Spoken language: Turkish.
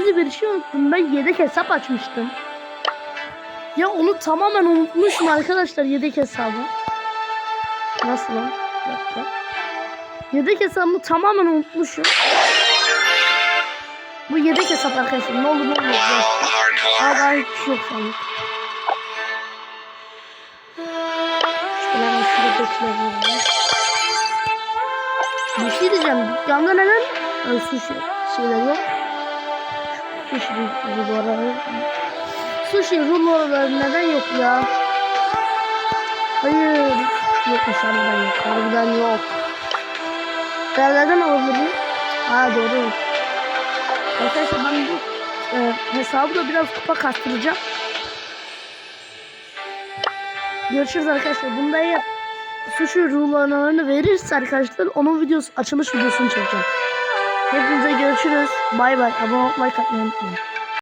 şimdi bir şey unuttum. Ben yedek hesap açmıştım. Ya onu tamamen unutmuşum arkadaşlar, yedek hesabı. Nasıl lan? Yedek hesabımı tamamen unutmuşum. Bu yedek hesap arkadaşlar. Ne olur ne olur. Daha hiçbir şey yok sanırım. Şöyle şuradakiler. Bir şey diyeceğim. Dükkanda neden sushi şeyler yok? Sushi ruloları. Sushi ruloları neden yok ya? Hayır. Yokmuş, harbiden yok. Harbiden yok. Nereden alabilirim? Aa, doğru. Arkadaşlar ben bu hesabı da biraz kupa kastıracağım. Görüşürüz arkadaşlar. Bunda eğer sushi rulolarını verirse arkadaşlar onun videosu, açılış videosunu çekeceğim. Hepinize görüşürüz. Bay bay. Abone olmayı, like atmayı unutmayın.